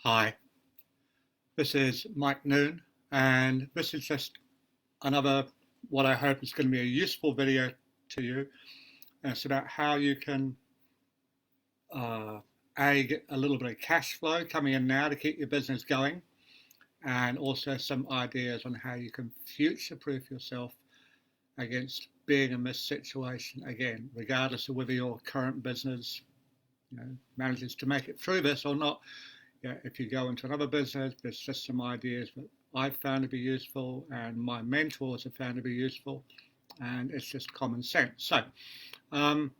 Hi, this is Mike Noon, and this is just another what I hope is going to be a useful video to you. And it's about how you can uh, get a little bit of cash flow coming in now to keep your business going, and also some ideas on how you can future-proof yourself against being in this situation again, regardless of whether your current business manages to make it through this or not. If you go into another business, there's just some ideas that I've found to be useful and my mentors have found to be useful, and it's just common sense. So, um,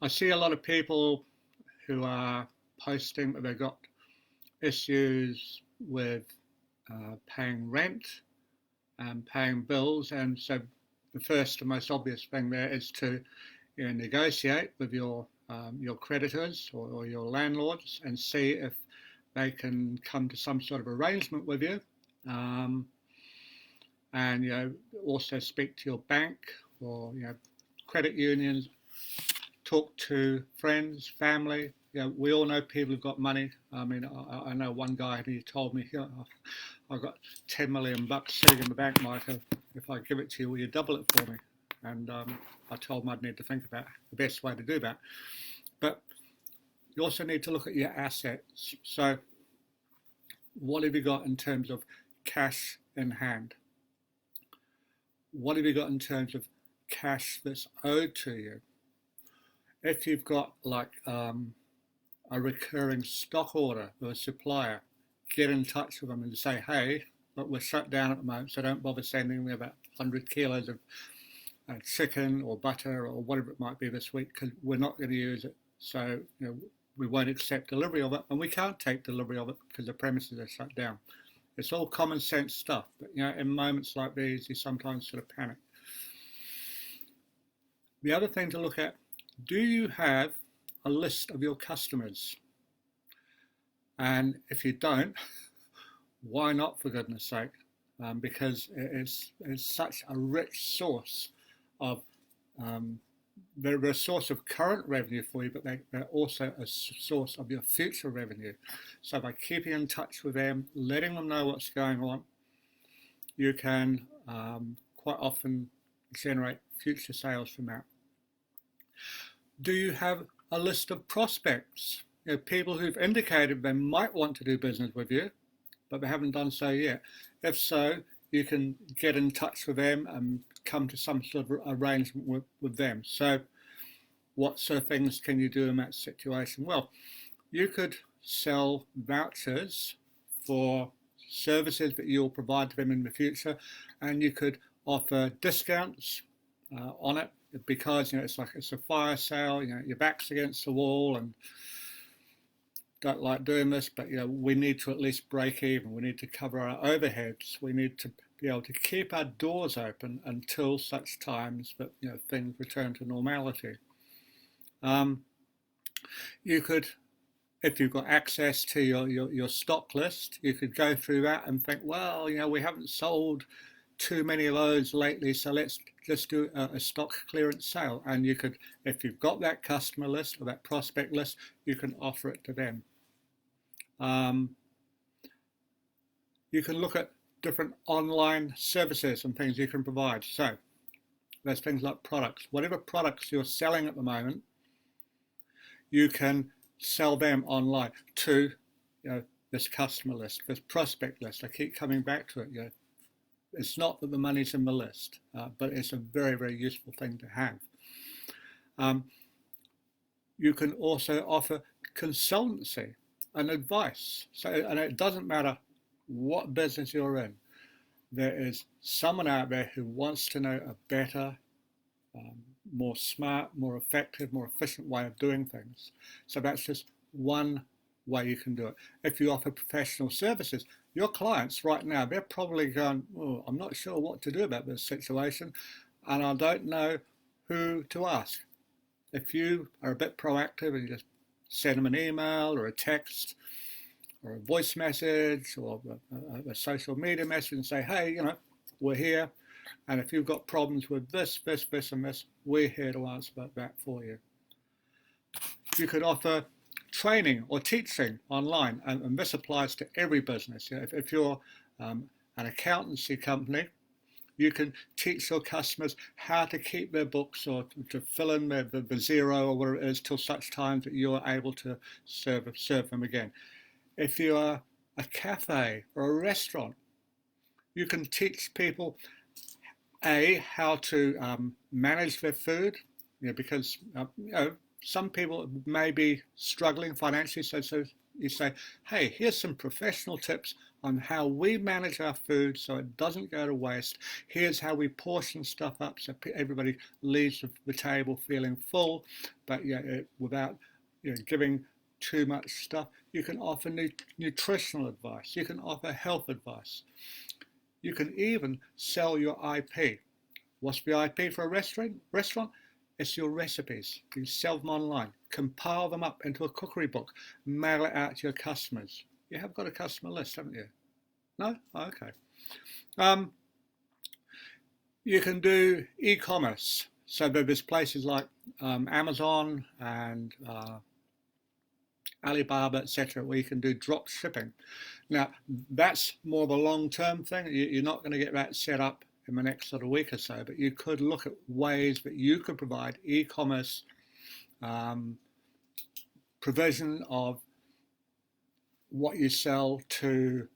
I see a lot of people who are posting that they've got issues with paying rent and paying bills, and so the first and most obvious thing there is to negotiate with your creditors or your landlords and see if they can come to some sort of arrangement with you, um, and also speak to your bank or credit unions, talk to friends, family. We all know people who've got money. I mean, I know one guy, and he told me, I've got 10 million bucks sitting in the bank, Michael. If I give it to you, will you double it for me? And I told him I'd need to think about the best way to do that. But you also need to look at your assets. So what have you got in terms of cash in hand? What have you got in terms of cash that's owed to you? If you've got like a recurring stock order with a supplier, get in touch with them and say, hey, look, we're shut down at the moment, so don't bother sending me about 100 kilos of chicken or butter or whatever it might be this week, because we're not going to use it. So we won't accept delivery of it, and we can't take delivery of it because the premises are shut down. It's all common sense stuff, but in moments like these, you sometimes sort of panic. The other thing to look at: do you have a list of your customers? And if you don't, why not, for goodness sake? Because it's such a rich source of they're a source of current revenue for you, but they're also a source of your future revenue. So by keeping in touch with them, letting them know what's going on, you can quite often generate future sales from that. Do you have a list of prospects? People who've indicated they might want to do business with you, but they haven't done so yet. If so, you can get in touch with them and come to some sort of arrangement with them. So what sort of things can you do in that situation? Well, you could sell vouchers for services that you'll provide to them in the future, and you could offer discounts on it, because it's like it's a fire sale. Your back's against the wall and don't like doing this, but we need to at least break even. We need to cover our overheads. We need to be able to keep our doors open until such times that things return to normality. You could, if you've got access to your stock list, you could go through that and think, well, we haven't sold too many of those lately, so let's just do a stock clearance sale. And you could, if you've got that customer list or that prospect list, you can offer it to them. You can look at different online services and things you can provide. So there's things like products. Whatever products you're selling at the moment, you can sell them online to this customer list, this prospect list. I keep coming back to it. It's not that the money's in the list, but it's a very, very useful thing to have. You can also offer consultancy and advice. So, and it doesn't matter what business you're in. There is someone out there who wants to know a better, more smart, more effective, more efficient way of doing things. So that's just one way you can do it. If you offer professional services, your clients right now, they're probably going, oh, I'm not sure what to do about this situation, and I don't know who to ask. If you are a bit proactive and you just send them an email or a text or a voice message or a social media message and say, hey, we're here, and if you've got problems with this, and this, we're here to answer that for you. You could offer training or teaching online, and this applies to every business. If you're an accountancy company, you can teach your customers how to keep their books or to fill in the zero or whatever it is till such time that you're able to serve them again. If you are a cafe or a restaurant, you can teach people how to manage their food, because some people may be struggling financially, so you say, hey, here's some professional tips on how we manage our food so it doesn't go to waste. Here's how we portion stuff up so everybody leaves the table feeling full, but without giving too much stuff. You can offer nutritional advice. You can offer health advice. You can even sell your IP. What's the IP for a restaurant? It's your recipes. You sell them online, compile them up into a cookery book, mail it out to your customers. You have got a customer list, haven't you? No? Oh, okay. You can do e-commerce. So there's places like Amazon and Alibaba, etc., where you can do drop shipping. Now, that's more of a long-term thing. You're not going to get that set up in the next sort of week or so, but you could look at ways that you could provide e-commerce provision of what you sell to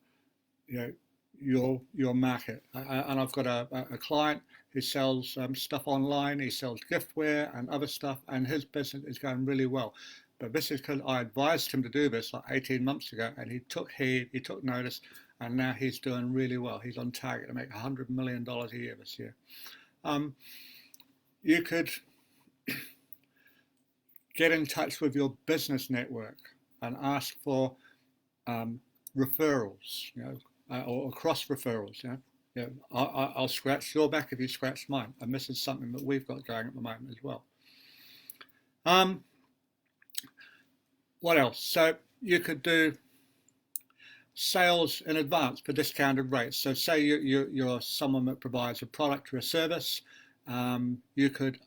your market. And I've got a client who sells stuff online. He sells giftware and other stuff, and his business is going really well. But this is because I advised him to do this like 18 months ago, and he took notice, and now he's doing really well. He's on target to make $100 million a year this year. You could get in touch with your business network and ask for referrals, or cross referrals. I'll scratch your back if you scratch mine, and this is something that we've got going at the moment as well. What else? So you could do sales in advance for discounted rates. So say you're someone that provides a product or a service, you could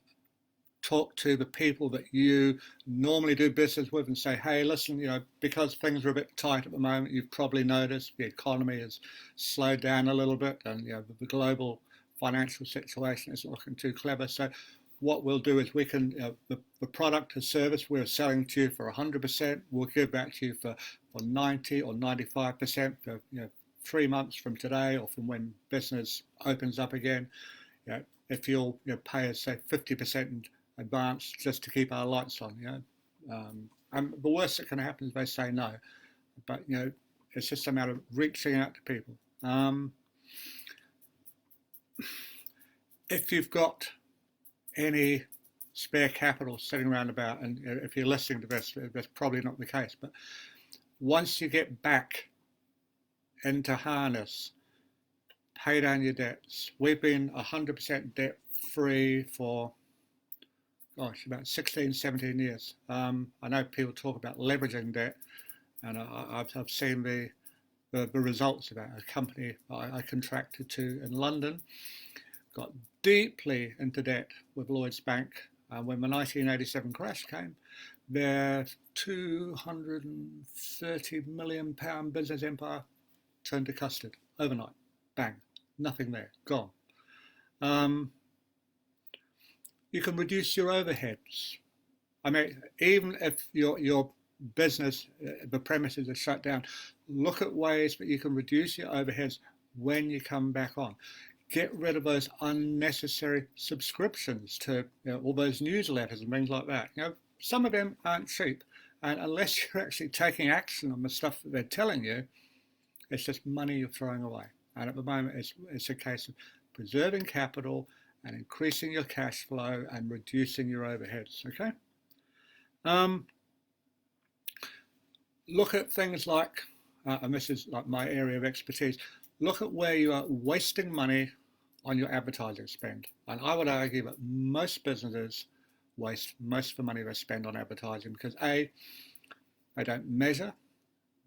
talk to the people that you normally do business with and say, hey, listen, because things are a bit tight at the moment, you've probably noticed the economy has slowed down a little bit, and the global financial situation isn't looking too clever. So what we'll do is we can, the product or service we're selling to you for 100%, we'll give that to you for 90 or 95% for 3 months from today or from when business opens up again. If you'll pay us, say, 50% in advance just to keep our lights on. And the worst that can happen is they say no. But it's just a matter of reaching out to people. If you've got any spare capital sitting around about, and if you're listening to this, that's probably not the case, but once you get back into harness, pay down your debts. We've been 100% debt free for about 16, 17 years. I know people talk about leveraging debt, and I've seen the results of that. A company I contracted to in London got deeply into debt with Lloyds Bank. When the 1987 crash came, their £230 million business empire turned to custard overnight. Bang, nothing there, gone. You can reduce your overheads. I mean, even if your business, the premises are shut down, look at ways that you can reduce your overheads when you come back on. Get rid of those unnecessary subscriptions to all those newsletters and things like that. Some of them aren't cheap, and unless you're actually taking action on the stuff that they're telling you, it's just money you're throwing away. And at the moment, it's a case of preserving capital and increasing your cash flow and reducing your overheads. Okay. Look at things like, and this is like my area of expertise. Look at where you are wasting money on your advertising spend. And I would argue that most businesses waste most of the money they spend on advertising because A, they don't measure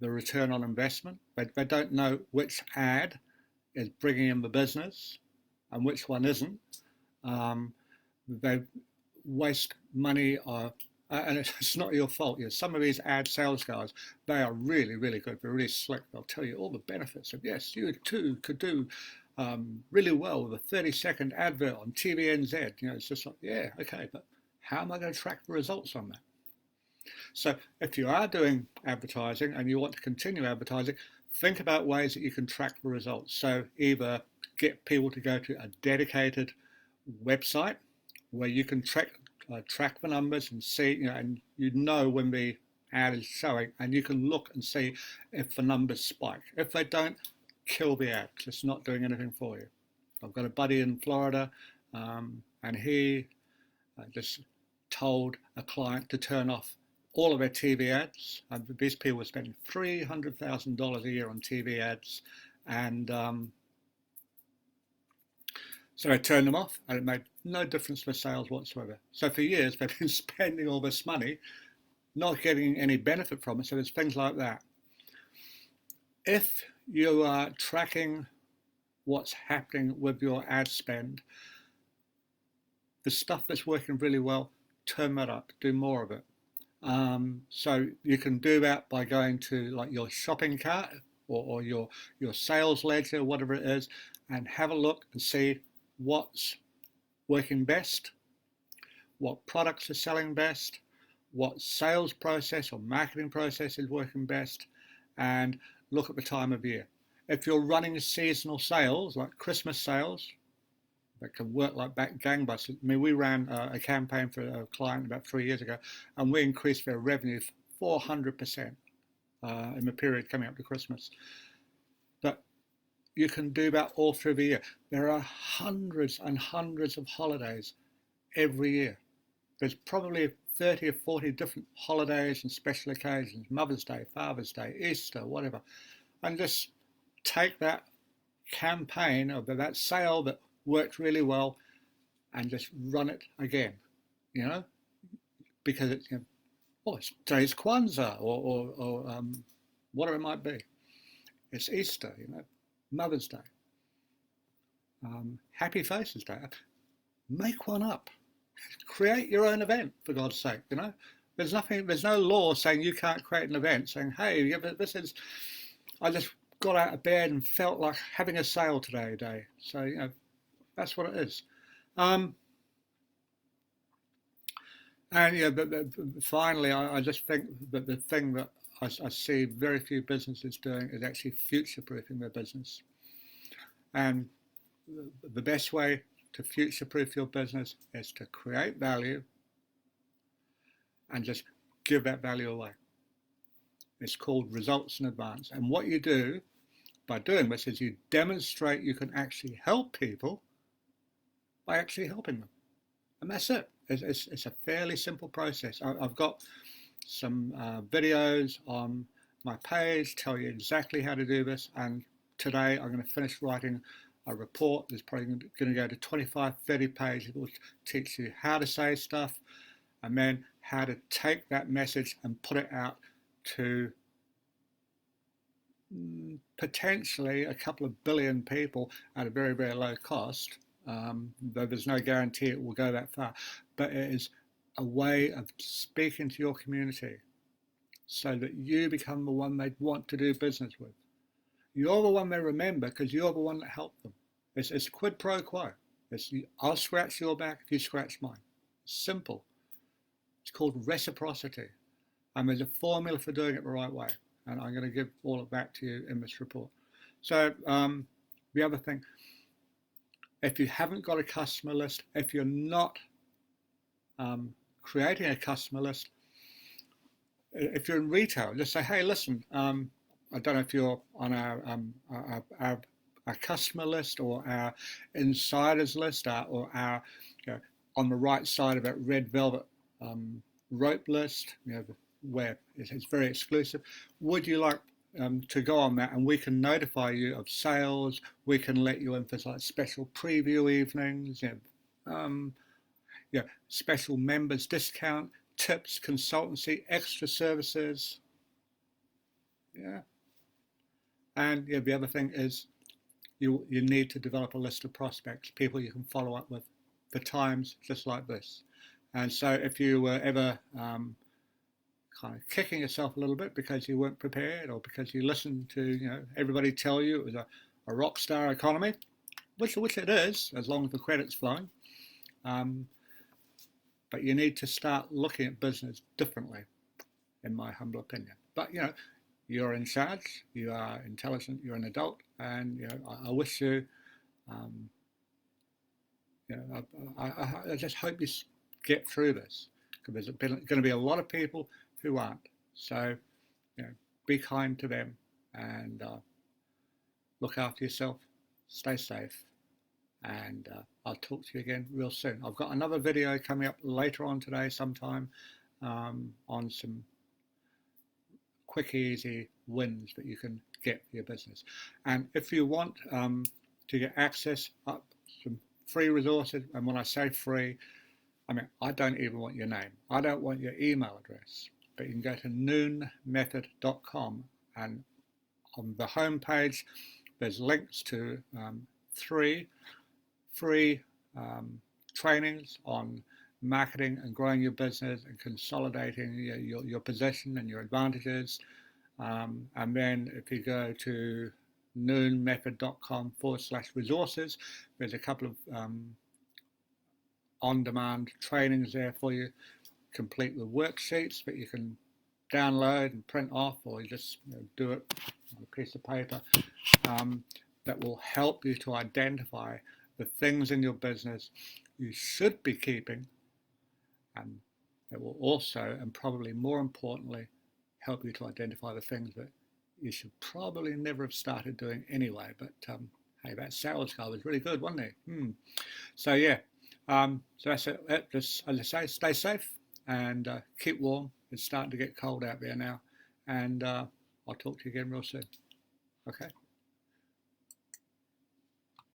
the return on investment. They don't know which ad is bringing in the business and which one isn't. They waste money and it's not your fault. You know, some of these ad sales guys, they are really, really good. They're really slick. They'll tell you all the benefits of, yes, you too could do really well with a 30-second advert on TVNZ. You know, it's just like, yeah, okay, but how am I going to track the results on that? So if you are doing advertising and you want to continue advertising, think about ways that you can track the results. So either get people to go to a dedicated website where you can track the numbers and see, you know, and you know when the ad is showing, and you can look and see if the numbers spike. If they don't, kill the ad. It's not doing anything for you. I've got a buddy in Florida, and he just told a client to turn off all of their TV ads. These people were spending $300,000 a year on TV ads, and so I turned them off, and it made no difference for sales whatsoever. So for years, they've been spending all this money, not getting any benefit from it. So there's things like that. If you are tracking what's happening with your ad spend, the stuff that's working really well, turn that up, do more of it. So you can do that by going to like your shopping cart or your sales ledger, whatever it is, and have a look and see what's working best, what products are selling best, what sales process or marketing process is working best, and look at the time of year. If you're running seasonal sales, like Christmas sales, that can work like gangbusters. I mean, we ran a campaign for a client about 3 years ago, and we increased their revenue 400% in the period coming up to Christmas. But you can do that all through the year. There are hundreds and hundreds of holidays every year. There's probably 30 or 40 different holidays and special occasions, Mother's Day, Father's Day, Easter, whatever. And just take that campaign or that sale that worked really well and just run it again, you know, because it's, you know, oh, today's Kwanzaa or whatever it might be. It's Easter, you know, Mother's Day, Happy Faces Day. Make one up. Create your own event, for God's sake, you know. There's no law saying you can't create an event saying, hey, yeah, this is, I just got out of bed and felt like having a sale today. So, you know, that's what it is. And yeah, but finally, I just think that the thing that I see very few businesses doing is actually future-proofing their business. And the best way to future-proof your business is to create value and just give that value away. It's called results in advance. And what you do by doing this is you demonstrate you can actually help people by actually helping them. And that's it. It's a fairly simple process. I've got some videos on my page, tell you exactly how to do this. And today I'm going to finish writing a report that's probably going to go to 25, 30 pages. It will teach you how to say stuff and then how to take that message and put it out to potentially a couple of billion people at a very, very low cost. Though there's no guarantee it will go that far, but it is a way of speaking to your community so that you become the one they want to do business with. You're the one they remember because you're the one that helped them. It's quid pro quo. I'll scratch your back if you scratch mine. It's simple. It's called reciprocity. And there's a formula for doing it the right way. And I'm going to give all of that to you in this report. So the other thing, if you haven't got a customer list, if you're not creating a customer list, if you're in retail, just say, hey, listen, I don't know if you're on our customer list or our insiders list or our, you know, on the right side of that red velvet rope list, you know, where it's very exclusive. Would you like to go on that, and we can notify you of sales. We can let you in for like special preview evenings, special members discount, tips, consultancy, extra services. Yeah. And yeah, the other thing is you need to develop a list of prospects, people you can follow up with for times just like this. And so if you were ever kind of kicking yourself a little bit because you weren't prepared, or because you listened to everybody tell you it was a rock star economy, which it is, as long as the credit's flowing. But you need to start looking at business differently, in my humble opinion. But you're in charge, you are intelligent, you're an adult, and I wish you, I just hope you get through this, because there's going to be a lot of people who aren't. So, be kind to them, and look after yourself, stay safe, and I'll talk to you again real soon. I've got another video coming up later on today sometime on some quick, easy wins that you can get for your business. And if you want to get access up some free resources, and when I say free, I mean, I don't even want your name. I don't want your email address. But you can go to noonmethod.com, and on the home page, there's links to 3 free trainings on marketing and growing your business and consolidating your position and your advantages. And then if you go to noonmethod.com/resources, there's a couple of on-demand trainings there for you, complete with worksheets that you can download and print off, or you just do it on a piece of paper, that will help you to identify the things in your business you should be keeping, and it will also, and probably more importantly, help you to identify the things that you should probably never have started doing anyway. But hey, that sales guy was really good, wasn't he? So yeah, so that's it. Just, as I say, stay safe and keep warm. It's starting to get cold out there now, and I'll talk to you again real soon. Okay.